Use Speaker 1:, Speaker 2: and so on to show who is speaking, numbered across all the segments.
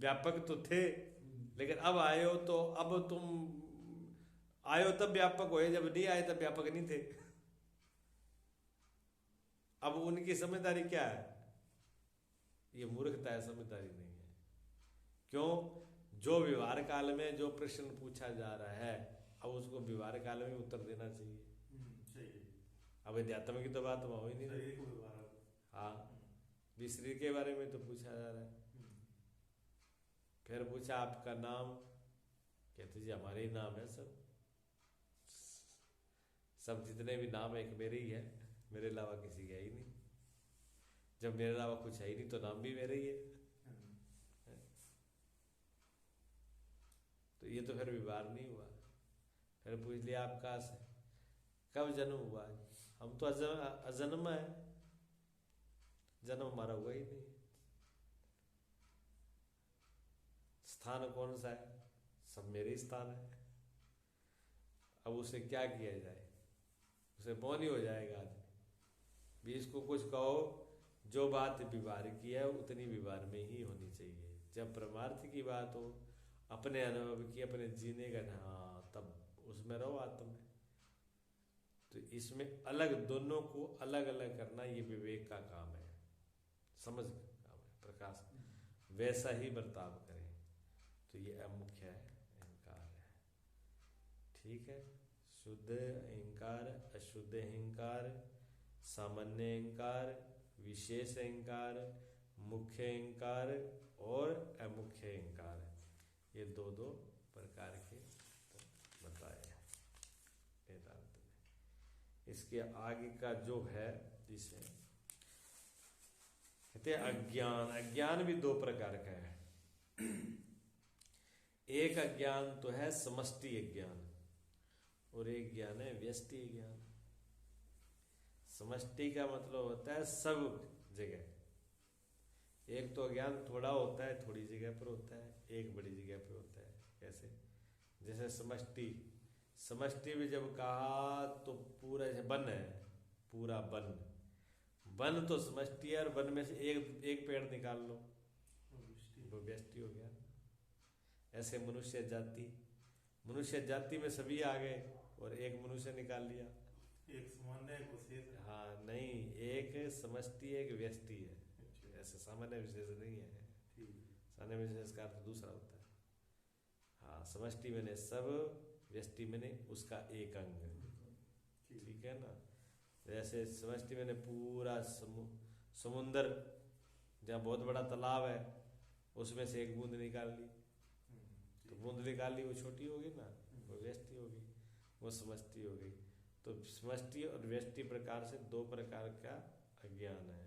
Speaker 1: व्यापक तो थे, लेकिन अब आए हो तो अब तुम आए हो तब व्यापक हुए, जब नहीं आए तब व्यापक नहीं थे। अब उनकी समझदारी क्या है? ये मूर्खता है, समझदारी नहीं है। क्यों? जो व्यवहार काल में जो प्रश्न पूछा जा रहा है, अब उसको व्यवहार काल में उत्तर देना चाहिए। अब अध्यात्म की तो बात वहां हो ही नहीं रही। हाँ, भी शरीर के बारे में तो पूछा जा रहा है। फिर पूछा आपका नाम, कहते जी हमारे ही नाम है सब, सब जितने भी नाम है एक मेरे ही है, मेरे अलावा किसी का ही नहीं। जब मेरे अलावा कुछ है ही नहीं तो नाम भी मेरे ही है। तो ये तो फिर व्यवहार नहीं हुआ। फिर पूछ लिया आप कहाँ से, कब जन्म हुआ? हम तो अजन्म है, जन्म हमारा हुआ ही नहीं। स्थान कौन सा है? सब मेरे ही स्थान है। अब उसे क्या किया जाए? उसे मौन ही हो जाएगा आदमी भी। इसको कुछ कहो, जो बात व्यवहार की है उतनी व्यवहार में ही होनी चाहिए। जब परमार्थ की बात हो, अपने अनुभव की, अपने जीने का, हाँ तब उसमें रहो आत्म में। तो इसमें अलग, दोनों को अलग अलग करना ये विवेक का काम है, समझ का काम है, प्रकाश। वैसा ही बर्ताव करें। तो ये अमुख्य है, अहंकार है। ठीक है। शुद्ध अहंकार, अशुद्ध अहंकार, सामान्य अहंकार, विशेष अहंकार, मुख्य अहंकार और अमुख्य अहंकार, ये दो दो प्रकार के बताए हैं वेदांत में। इसके आगे का जो है, जिसे कहते हैं अज्ञान। अज्ञान भी दो प्रकार का है। एक अज्ञान तो है समष्टि अज्ञान, और एक ज्ञान है व्यष्टि ज्ञान। समष्टि का मतलब होता है सब जगह। एक तो अज्ञान थोड़ा होता है, थोड़ी जगह पर होता है, एक बड़ी जगह पर होता है। कैसे? जैसे समष्टि, समष्टि में जब कहा तो पूरा वन है, पूरा वन, वन तो समष्टि है। और वन में से एक पेड़ निकाल लो, वो व्यष्टि हो गया। ऐसे मनुष्य जाति, मनुष्य जाति में सभी आ गए और एक मनुष्य निकाल लिया।
Speaker 2: एक सामान्य एक विशेष।
Speaker 1: हाँ नहीं, एक समष्टि एक व्यष्टि है। ऐसे सामान्य विशेष नहीं है। सामान्य विशेष का अर्थ दूसरा होता है। हाँ, समष्टि मैंने सब, व्यष्टि मैंने उसका एक अंग। ठीक है ना? जैसे समष्टि मैंने पूरा समुंदर, जहाँ बहुत बड़ा तालाब है, उसमें से एक बूंद निकाल ली, तो बूंद निकाल ली, वो छोटी होगी ना, वो व्यष्टि होगी, वो समष्टि हो गई। तो समष्टि और व्यष्टि प्रकार से दो प्रकार का अज्ञान है।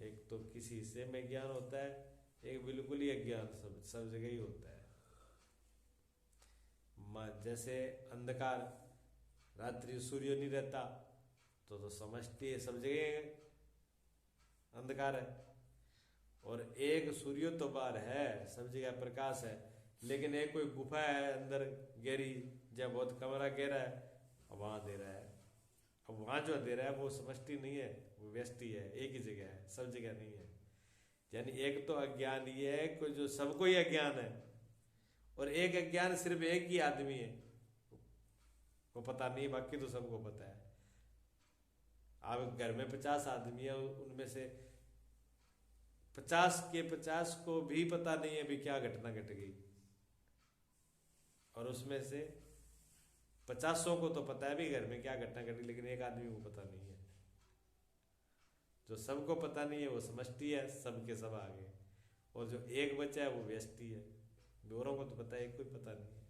Speaker 1: एक तो किसी हिस्से में ज्ञान होता है, एक बिल्कुल ही अज्ञान सब जगह ही होता है। जैसे अंधकार, रात्रि सूर्य नहीं रहता तो समष्टि है, सब जगह अंधकार है। और एक सूर्य तो बाहर है, सब जगह प्रकाश है, लेकिन एक कोई गुफा है अंदर गहरी, जब बहुत कमरा गहरा है, वहां दे रहा है। अब वहां जो दे रहा है वो समष्टि नहीं है, वो व्यष्टि है, एक ही जगह है, सब जगह नहीं है। यानी एक तो अज्ञान ये है कोई जो सबको ही अज्ञान है, और एक अज्ञान सिर्फ एक ही आदमी है को पता नहीं, बाकी तो सबको पता है। आप घर में 50 आदमी है, उनमें से 50 के 50 को भी पता नहीं है भी क्या घटना घट गई, और उसमें से 50 को तो पता है भी घर में क्या घटना घटी, लेकिन एक आदमी को पता नहीं है। जो सबको पता नहीं है वो समष्टि है, सबके सब आ गए, और जो एक बचा है वो व्यष्टि है। दोनों को तो पता है, एक कोई पता नहीं है,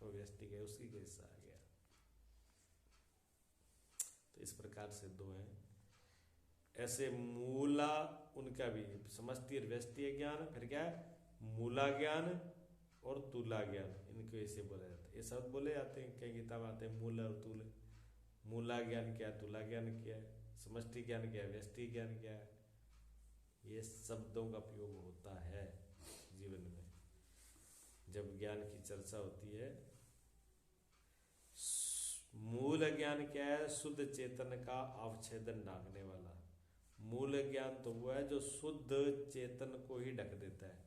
Speaker 1: वो व्यष्टि है, उसकी कैसा आ गया। तो इस प्रकार से दो हैं। ऐसे मूला, उनका भी समष्टि और व्यष्टि ज्ञान, फिर क्या है मूला ज्ञान और तुला ज्ञान, इनको ऐसे बोला जाता है। ये शब्द बोले जाते हैं, कई गीता में आते हैं मूल और तुल। मूला ज्ञान क्या है, तुला ज्ञान क्या है, समष्टि ज्ञान क्या है, व्यष्टि ज्ञान क्या है, ये शब्दों का प्रयोग होता है जीवन में जब ज्ञान की चर्चा होती है। मूल ज्ञान क्या है? शुद्ध चेतन का अवच्छेदन ढांकने वाला। मूल ज्ञान तो वो है जो शुद्ध चेतन को ही ढक देता है।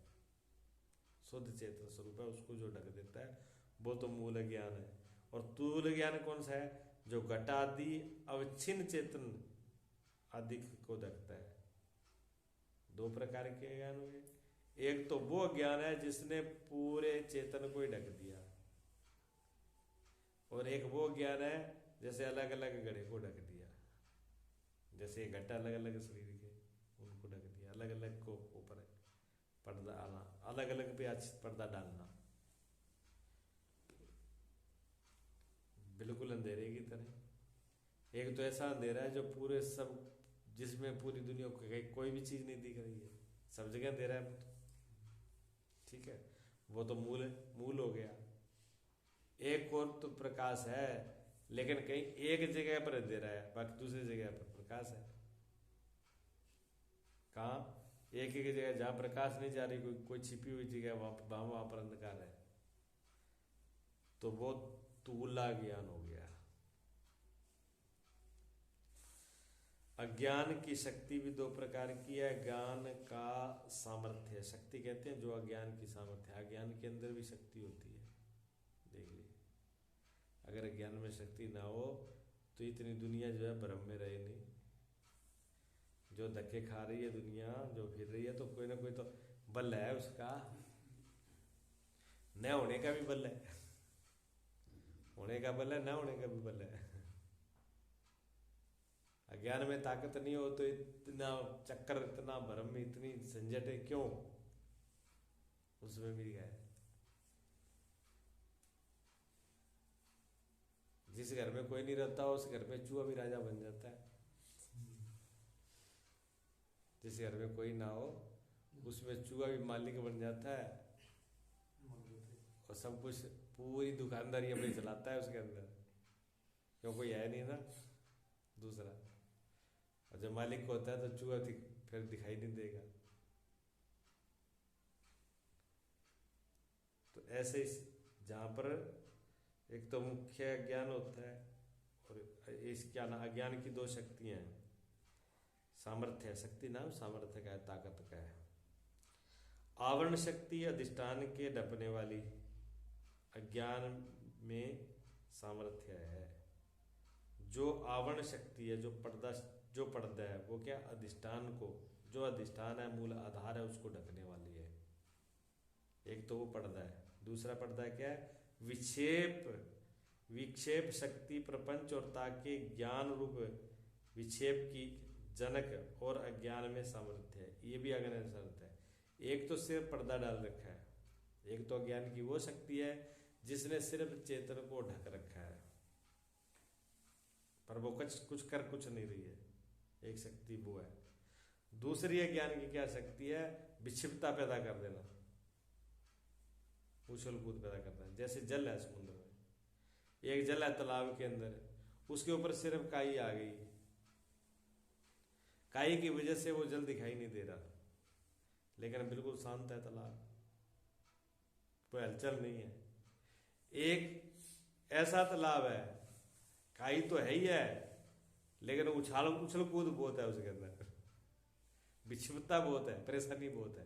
Speaker 1: शुद्ध चेतन स्वरूप है, उसको जो ढक देता है वो तो मूल ज्ञान है। और स्थूल ज्ञान कौन सा है? जो घटादि अवच्छिन्न चेतन आदि को ढकता है। दो प्रकार के ज्ञान हुए। एक तो वो ज्ञान है जिसने पूरे चेतन को ही ढक दिया, और एक वो ज्ञान है जैसे अलग अलग घड़े को ढक दिया, जैसे घटा अलग अलग शरीर के, उनको ढक दिया, अलग अलग को ऊपर पर्दा आना, अलग अलग पे अच्छी पर्दा डालना, बिल्कुल अंधेरे की तरह। एक तो ऐसा अंधेरा है जो पूरे सब, जिसमें पूरी दुनिया को कोई भी चीज नहीं दिख रही है, सब जगह अंधेरा है, ठीक है, वो तो मूल हो गया। एक और तो प्रकाश है, लेकिन कहीं एक जगह पर अंधेरा है, बाकी दूसरी जगह पर प्रकाश है। कहाँ? एक एक जगह जहां प्रकाश नहीं जा रही, कोई छिपी हुई जगह, वहां पर अंधकार है, तो वो स्थूला ज्ञान हो गया। अज्ञान की शक्ति भी दो प्रकार की है। ज्ञान का सामर्थ्य, शक्ति कहते हैं जो अज्ञान की सामर्थ्य है। अज्ञान के अंदर भी शक्ति होती है, देख लीजिए। अगर अज्ञान में शक्ति ना हो तो इतनी दुनिया जो है भ्रम में रहे नहीं। जो धक्के खा रही है दुनिया, जो फिर रही है, तो कोई ना कोई तो बल है उसका, न होने का भी बल है, होने का बल है, न होने का भी बल है। अज्ञान में ताकत नहीं हो तो इतना चक्कर, इतना भ्रम में, इतनी झंझट है, क्यों? उसमें भी है। जिस घर में कोई नहीं रहता उस घर में चूहा भी राजा बन जाता है। जिस घर में कोई ना हो उसमें चूहा भी मालिक बन जाता है, और सब कुछ, पूरी दुकानदारी अपनी चलाता है उसके अंदर, क्यों? कोई है नहीं ना दूसरा। और जब मालिक को होता है तो चूहा फिर दिखाई नहीं देगा। तो ऐसे जहाँ पर एक तो मुख्य ज्ञान होता है, और इस ज्ञान अज्ञान की दो शक्तियां हैं। सामर्थ्य, शक्ति नाम सामर्थ्य का है, ताकत का है। आवरण शक्ति अधिष्ठान के ढपने वाली, अज्ञान में सामर्थ्य है। जो आवरण शक्ति है, जो पर्दा है, वो क्या? अधिष्ठान को, जो अधिष्ठान है, मूल आधार है, उसको ढकने वाली है। एक तो वो पर्दा है। दूसरा पर्दा क्या है? विक्षेप शक्ति प्रपंच और ताके ज्ञान रूप विक्षेप की जनक और अज्ञान में सामर्थ्य है। ये भी अज्ञान सामर्थ्य है। एक तो सिर्फ पर्दा डाल रखा है, एक तो अज्ञान की वो शक्ति है जिसने सिर्फ चेतन को ढक रखा है, पर वो कुछ कर नहीं रही है। एक शक्ति वो है। दूसरी अज्ञान की क्या शक्ति है? विक्षिप्तता पैदा कर देना, उछल कूद पैदा करना है। जैसे जल है समुद्र में, एक जल है तालाब के अंदर, उसके ऊपर सिर्फ काई आ गई, काई की वजह से वो जल दिखाई नहीं दे रहा, लेकिन बिल्कुल शांत है तालाब, कोई हलचल नहीं है। एक ऐसा तालाब है, काई तो है ही है, लेकिन उछल कूद बहुत है उसके अंदर, विक्षिप्तता बहुत है, परेशानी बहुत है।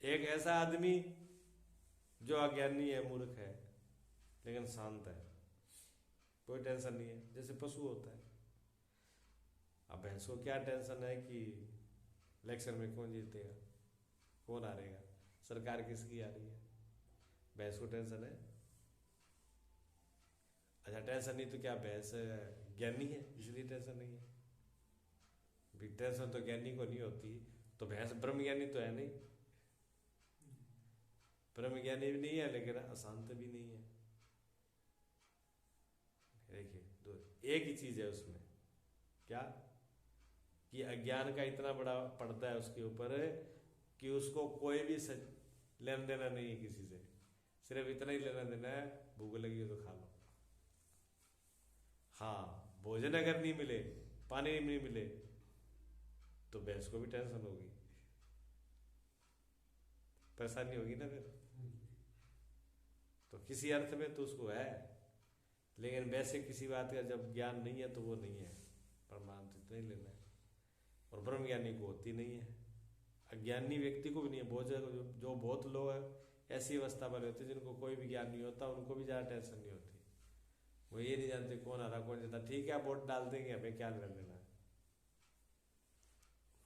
Speaker 1: एक ऐसा आदमी जो अज्ञानी है, मूर्ख है, लेकिन शांत है, कोई टेंशन नहीं है, जैसे पशु होता है। अब भैंस को क्या टेंशन है कि इलेक्शन में कौन जीतेगा, कौन हारेगा, सरकार किसकी आ रही है, भैंस को टेंशन है। अच्छा, टेंशन नहीं तो क्या भैंस ज्ञानी है इसलिए टेंशन नहीं है? टेंशन तो ज्ञानी को नहीं होती, तो भैंस ब्रह्म ज्ञानी तो है नहीं, ब्रह्म ज्ञानी भी नहीं है लेकिन अशांत भी नहीं है। देखिए, एक ही चीज है उसमें, क्या कि अज्ञान का इतना बड़ा पर्दा है उसके ऊपर कि उसको कोई भी लेना देना नहीं है किसी से, सिर्फ इतना ही लेना देना है, भूख लगी हो तो खा लो। हाँ, भोजन अगर नहीं मिले, पानी नहीं मिले, तो भैंस को भी टेंशन होगी, परेशानी होगी ना फिर। तो किसी अर्थ में तो उसको है, लेकिन वैसे किसी बात का जब ज्ञान नहीं है तो वो नहीं है, प्रमाण तो इतना ही लेना है। और ब्रह्म ज्ञानी को होती नहीं है, अज्ञानी व्यक्ति को भी नहीं है। बहुत जो बहुत लोग है ऐसी अवस्था वाले होते हैं जिनको कोई भी ज्ञान नहीं होता, उनको भी ज़्यादा टेंशन नहीं होती। वो ये नहीं जानते कौन आ रहा कौन जाता, ठीक है आप वोट डाल देंगे, हमें क्या कर लेना,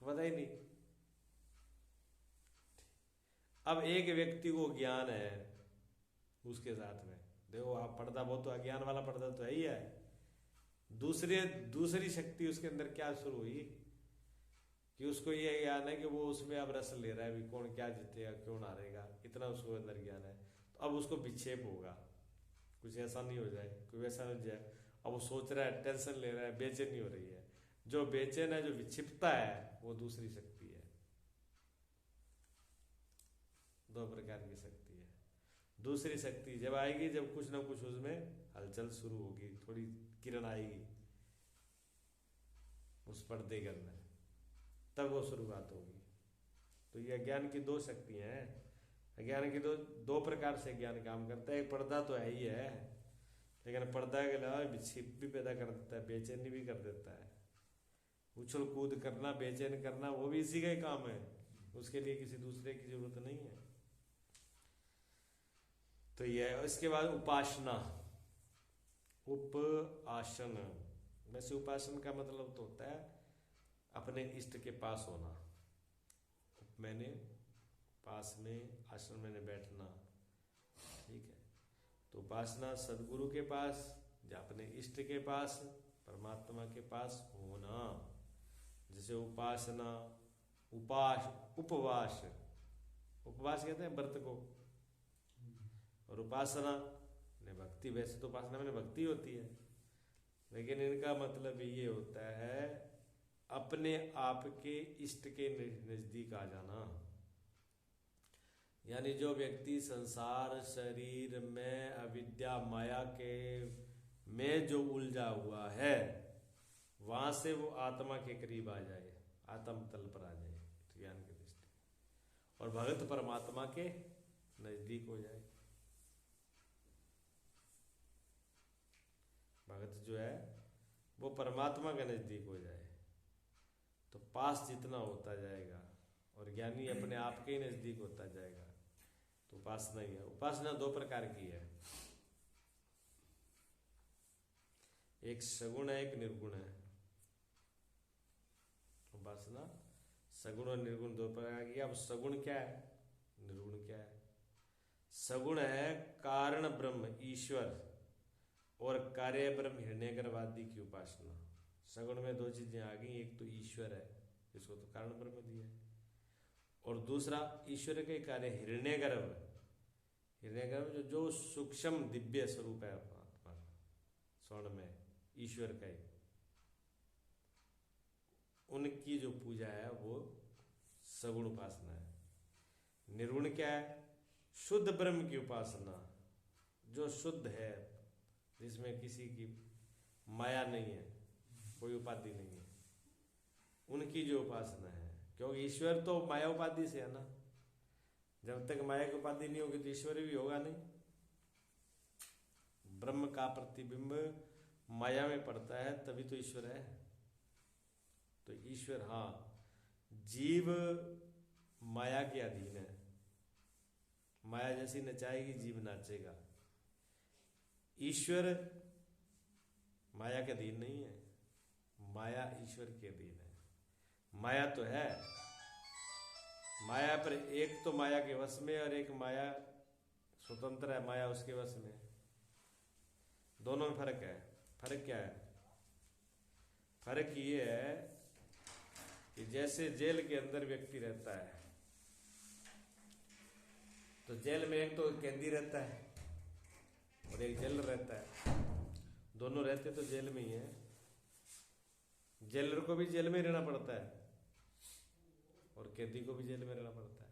Speaker 1: पता ही नहीं। अब एक व्यक्ति को ज्ञान है उसके साथ में, देखो आप पर्दा, वो तो अज्ञान वाला पर्दा तो है ही है, दूसरी शक्ति उसके अंदर क्या शुरू हुई कि उसको ये ज्ञान है कि वो उसमें अब रस ले रहा है, भी कौन क्या जीतेगा क्यों हारेगा, इतना उसको अंदर ज्ञान है। तो अब उसको विक्षेप होगा, कुछ ऐसा नहीं हो जाए, कोई वैसा हो जाए। अब वो सोच रहा है, टेंशन ले रहा है, बेचैनी हो रही है। जो बेचैन है, जो विक्षिप्तता है, वो दूसरी शक्ति है। दो प्रकार की शक्ति है। दूसरी शक्ति जब आएगी, जब कुछ ना कुछ उसमें हलचल शुरू होगी, थोड़ी किरण आएगी उस पर्दे के अंदर, तब वो शुरुआत होगी। तो ये अज्ञान की दो शक्तियां हैं। अज्ञान की दो प्रकार से ज्ञान काम करता है। एक पर्दा तो है ही है, लेकिन पर्दा के अलावा विक्षेप भी पैदा कर देता है, बेचैनी भी कर देता है। उछल कूद करना, बेचैन करना, वो भी इसी का ही काम है, उसके लिए किसी दूसरे की जरूरत नहीं है। तो यह, इसके बाद उपासना, उपासन। वैसे उपासन का मतलब तो होता है अपने इष्ट के पास होना। मैंने पास में, आसन में बैठना, ठीक है। तो उपासना सदगुरु के पास या अपने इष्ट के पास, परमात्मा के पास होना। जैसे उपासना, उपवास कहते हैं व्रत को, और उपासना ने भक्ति। वैसे तो उपासना में भक्ति होती है, लेकिन इनका मतलब ये होता है अपने आप के इष्ट के नजदीक आ जाना। यानी जो व्यक्ति संसार शरीर में अविद्या माया के में जो उलझा हुआ है, वहां से वो आत्मा के करीब आ जाए, आत्म तल पर आ जाए ज्ञान की दृष्टि, और भगत परमात्मा के नजदीक हो जाए। भगत जो है वो परमात्मा के नजदीक हो जाए, तो पास जितना होता जाएगा, और ज्ञानी अपने आप के ही नजदीक होता जाएगा। तो उपासना ही है। उपासना दो प्रकार की है, एक सगुण है, एक निर्गुण है। उपासना सगुण और निर्गुण दो प्रकार की। अब सगुण क्या है, निर्गुण क्या है? सगुण है कारण ब्रह्म ईश्वर और कार्य ब्रह्म हिरण्यगर्भादि की उपासना। सगुण में दो चीजें आ गई, एक तो ईश्वर है, इसको तो कारण ब्रह्म दिया है, और दूसरा ईश्वर के कार्य हिरण्यगर्भ। हिरण्यगर्भ जो सूक्ष्म दिव्य स्वरूप है आत्मा स्वर्ण में ईश्वर का ही, उनकी जो पूजा है वो सगुण उपासना है। निर्गुण क्या है? शुद्ध ब्रह्म की उपासना, जो शुद्ध है, जिसमें किसी की माया नहीं है, कोई उपाधि नहीं है, उनकी जो उपासना है। क्योंकि ईश्वर तो माया उपाधि से है ना, जब तक माया की उपाधि नहीं होगी तो ईश्वर भी होगा नहीं। ब्रह्म का प्रतिबिंब माया में पड़ता है तभी तो ईश्वर है। तो ईश्वर, हाँ, जीव माया के अधीन है, माया जैसी नचाएगी जीव नाचेगा। ईश्वर माया के अधीन नहीं है, माया ईश्वर के अधीन है। माया तो है, माया पर एक तो माया के वश में और एक माया स्वतंत्र है, माया उसके वश में। दोनों में फर्क है। फर्क क्या है? फर्क ये है कि जैसे जेल के अंदर व्यक्ति रहता है, तो जेल में एक तो कैदी रहता है और एक जेलर रहता है। दोनों रहते तो जेल में ही है। जेलर को भी जेल में रहना पड़ता है और कैदी को भी जेल में रहना पड़ता है।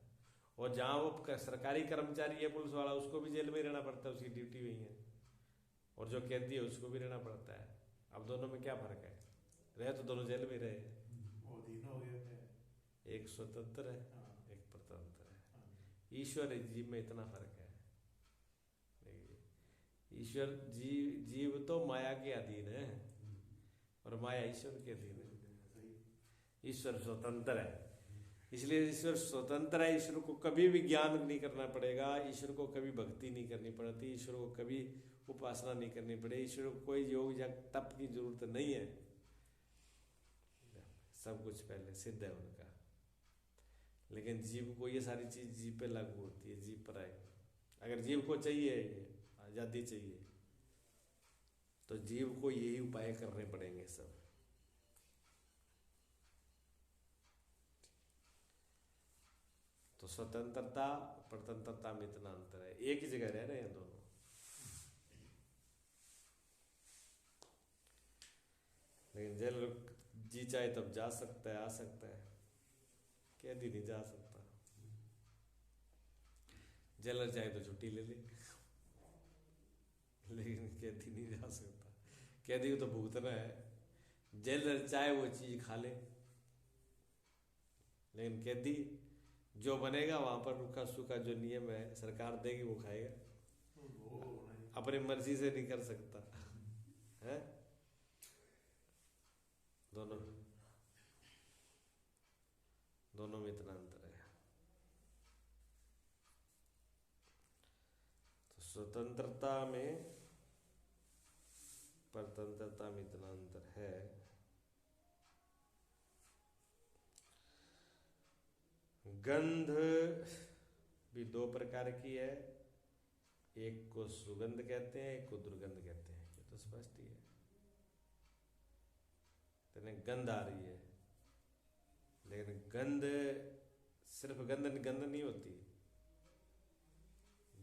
Speaker 1: और जहाँ वो सरकारी कर्मचारी है पुलिस वाला, उसको भी जेल में ही रहना पड़ता है, उसकी ड्यूटी वही है। और जो कैदी है उसको भी रहना पड़ता है। अब दोनों में क्या फर्क है? रहे तो दोनों जेल में रहे, एक स्वतंत्र है, एक परतंत्र है। ईश्वर जीव में इतना फर्क है। ईश्वर जीव तो माया के अधीन है और माया ईश्वर के अधीन है। ईश्वर स्वतंत्र है। इसलिए ईश्वर स्वतंत्र है। ईश्वर को कभी भी ज्ञान नहीं करना पड़ेगा, ईश्वर को कभी भक्ति नहीं करनी पड़ती, ईश्वर को कभी उपासना नहीं करनी पड़ेगी, ईश्वर को कोई योग या तप की जरूरत नहीं है। सब कुछ पहले सिद्ध है उनका। लेकिन जीव को ये सारी चीज जीव पे लागू होती है, जीव पर आए। अगर जीव को चाहिए ये आजादी चाहिए तो जीव को यही उपाय करने पड़ेंगे सब। तो स्वतंत्रता परतंत्रता में इतना अंतर है, एक ही जगह रह रहे हैं दोनों। लेकिन जेल जी चाहे तब जा सकता है, आ सकता है, कैदी नहीं जा सकता। जेलर चाहे तो छुट्टी ले ले, लेकिन कैदी नहीं जा सकता। कैदी को तो भुगतना है। जेलर चाहे वो चीज खा ले, लेकिन कैदी जो बनेगा वहां पर रूखा सूखा जो नियम है सरकार देगी वो खाएगा, अपनी मर्जी से नहीं कर सकता है। दोनों में इतना अंतर है। तो स्वतंत्रता में परतंत्रता में इतना अंतर है। गंध भी दो प्रकार की है, एक को सुगंध कहते हैं, एक को दुर्गंध कहते हैं। ये तो स्पष्ट ही है। तो गंध आ रही है, लेकिन गंध सिर्फ गंध नहीं होती,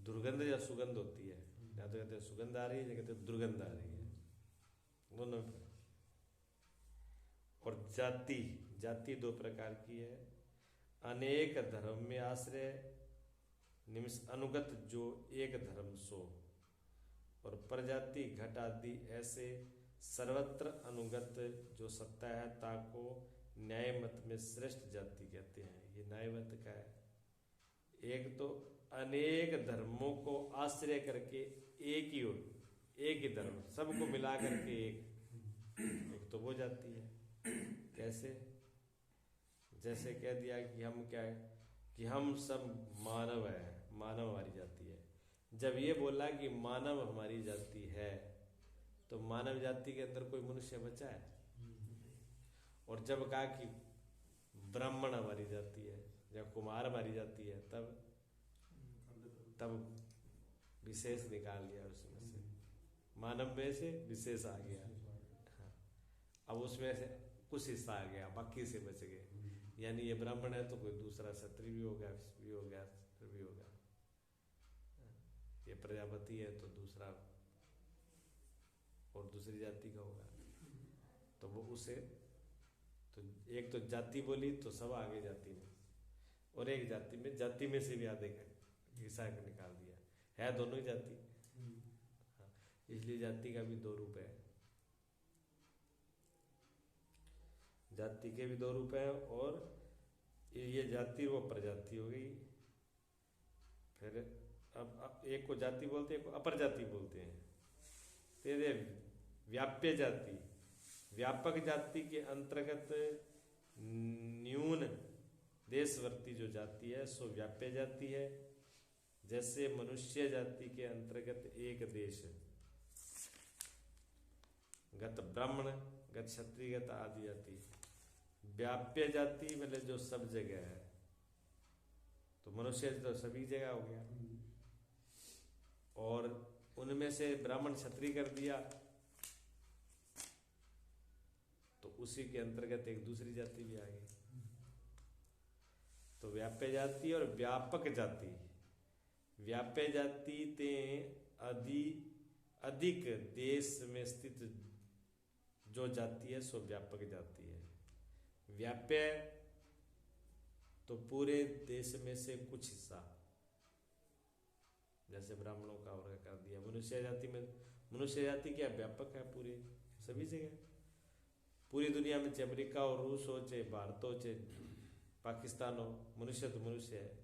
Speaker 1: दुर्गंध या सुगंध होती है। या तो कहते हैं सुगंध आ रही है, या कहते हैं दुर्गंध आ रही है, दोनों। और जाति दो प्रकार की है। अनेक धर्म में आश्रय निमिष अनुगत जो एक धर्म सो, और प्रजाति घट आदि ऐसे सर्वत्र अनुगत जो सत्ता है ताको न्याय मत में श्रेष्ठ जाति कहते हैं। ये न्याय मत का है। एक तो अनेक धर्मों को आश्रय करके एक ही धर्म सबको मिला करके एक तो वो जाती है। कैसे? जैसे कह दिया कि हम क्या है कि हम सब मानव है, मानव हमारी जाति है। जब ये बोला कि मानव हमारी जाति है तो मानव जाति के अंदर कोई मनुष्य बचा है? और जब कहा कि ब्राह्मण हमारी जाति है या कुमार हमारी जाति है, तब विशेष निकाल लिया उसमें से, मानव में से विशेष आ गया। हाँ। अब उसमें से कुछ हिस्सा आ गया, बाकी से बच गए। यानी ये ब्राह्मण है तो कोई दूसरा क्षत्रिय भी हो गया, भी हो गया, भी होगा। ये प्रजापति है तो दूसरा और दूसरी जाति का होगा। तो वो उसे तो एक तो जाति बोली तो सब आगे जाति में, और एक जाति में से भी आधे हिस्सा निकाल दिया है, दोनों ही जाति। हाँ, इसलिए जाति का भी दो रूप है। जाति के भी दो रूप हैं, और ये जाति वो प्रजाति हो गई। फिर अब एक को जाति बोलते हैं, एक को अपर जाति बोलते हैं। तेरे व्याप्य जाति, व्यापक जाति के अंतर्गत न्यून देशवर्ती जो जाति है सो व्याप्य जाति है। जैसे मनुष्य जाति के अंतर्गत एक देश, गत ब्राह्मण, गत क्षत्रिय, गत आदि जाति। व्याप्य जाति मतलब जो सब जगह है, तो मनुष्य तो सभी जगह हो गया। और उनमें से ब्राह्मण क्षत्रिय कर दिया तो उसी के अंतर्गत एक दूसरी जाति भी आ गई। तो व्याप्य जाति और व्यापक जाति। व्याप्य जाति ते अधिक देश में स्थित जो जाति है सो व्यापक जाति है। व्याप्य तो पूरे देश में से कुछ हिस्सा, जैसे ब्राह्मणों का वर्ग कर दिया। मनुष्य जाति में, मनुष्य जाति क्या व्यापक है, पूरे सभी जगह, पूरी दुनिया में, चाहे अमेरिका हो, रूस हो, चाहे भारत हो, चाहे पाकिस्तान हो, मनुष्य तो मनुष्य है।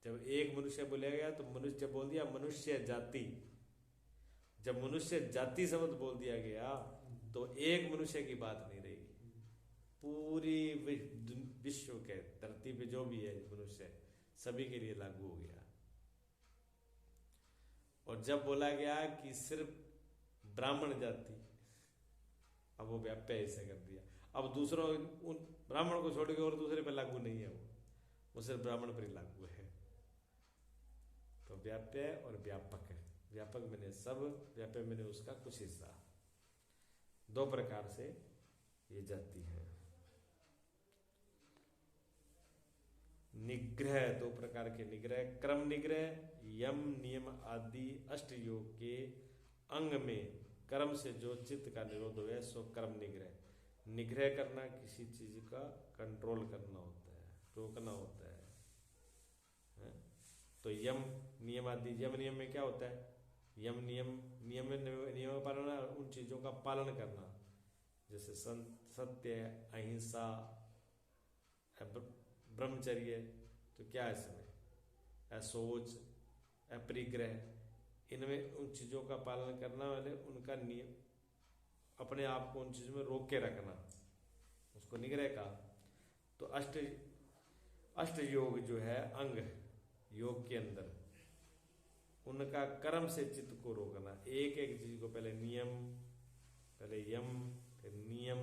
Speaker 1: जब एक मनुष्य बोला गया तो मनुष्य बोल दिया मनुष्य जाति। जब मनुष्य जाति शब्द बोल दिया गया तो एक मनुष्य की बात नहीं रही, पूरी विश्व के धरती पे जो भी है मनुष्य सभी के लिए लागू हो गया। और जब बोला गया कि सिर्फ ब्राह्मण जाति, अब वो व्याप्य ऐसे कर दिया, अब दूसरों उन ब्राह्मण को छोड़ के और दूसरे पे लागू नहीं है, वो सिर्फ ब्राह्मण पर ही लागू है। तो व्याप्य और व्यापक है, व्यापक मैंने सब, व्याप्य मैंने उसका कुछ हिस्सा, दो प्रकार से ये जाति है। निग्रह, दो प्रकार के निग्रह, क्रम निग्रह, यम नियम आदि अष्ट योग के अंग में कर्म से जो चित्त का निरोध हो सो कर्म निग्रह। निग्रह करना किसी चीज का कंट्रोल करना होता है, रोकना होता है? तो यम नियम आदि, यम नियम में क्या होता है? यम नियम का पालन, उन चीजों का पालन करना, जैसे सत्य, अहिंसा, ब्रह्मचर्य, तो क्या है इसमें? असोच, अपरिग्रह, इनमें उन चीजों का पालन करना वाले उनका नियम, अपने आप को उन चीजों में रोक के रखना, उसको निग्रह का। तो अष्ट योग जो है अंग योग के अंदर, उनका कर्म से चित्त को रोकना, एक एक चीज को, पहले नियम, पहले यम, फिर नियम,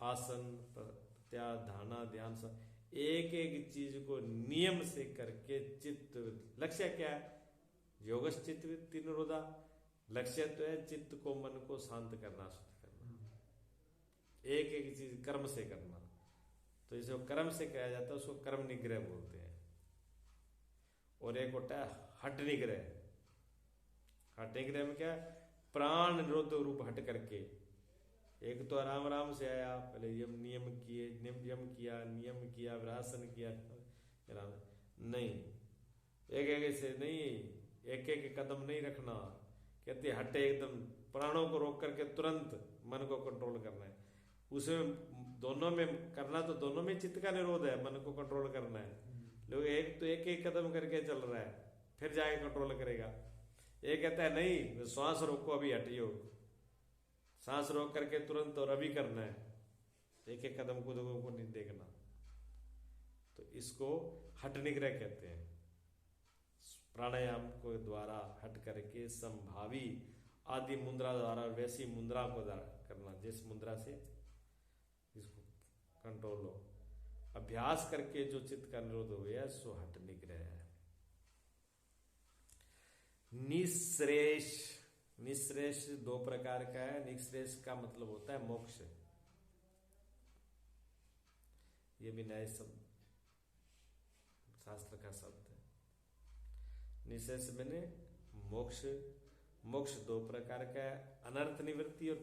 Speaker 1: आसन, प्रत्याधाना, ध्यान, सब एक एक चीज को नियम से करके चित्त, लक्ष्य क्या है? योगश चित्त वृत्ति निरोधा, लक्ष्य तो है चित्त को, मन को शांत करना, शुद्ध करना, एक एक चीज कर्म से करना। तो इसे कर्म से किया जाता है, उसको कर्म निग्रह बोलते हैं। और एक होता है हट निग्रह। हट निग्रह में क्या है? प्राण निरोध रूप हट करके, एक तो आराम आराम से आया, पहले नियम किए, यम किया, नियम किया, आसन किया, नहीं, एक एक से नहीं, एक एक कदम नहीं रखना, कहते हटे एकदम, प्राणों को रोक करके तुरंत मन को कंट्रोल करना है। उसमें दोनों में करना, तो दोनों में चित्त का निरोध है, मन को कंट्रोल करना है। लोग एक तो एक कदम करके चल रहा है, फिर जाके कंट्रोल करेगा। एक कहता है नहीं, श्वास रोको, अभी हटियो, सांस रोक करके तुरंत, और अभी करना है, एक एक कदम को नहीं देखना। तो इसको हट निग्रह कहते हैं। प्राणायाम को द्वारा हट करके संभावी आदि मुद्रा द्वारा वैसी मुद्रा को करना, जिस मुद्रा से इसको कंट्रोल हो। अभ्यास करके जो चित्त का निरोध हो गया सो हट निग्रह है। निश्रेष, निश्रेष दो प्रकार का है। निश्रेष का मतलब होता है मोक्ष, ये भी नए शब्द, शास्त्र का शब्द है। निश्रेष मैंने मोक्ष। मोक्ष दो प्रकार का है, अनर्थ निवृत्ति और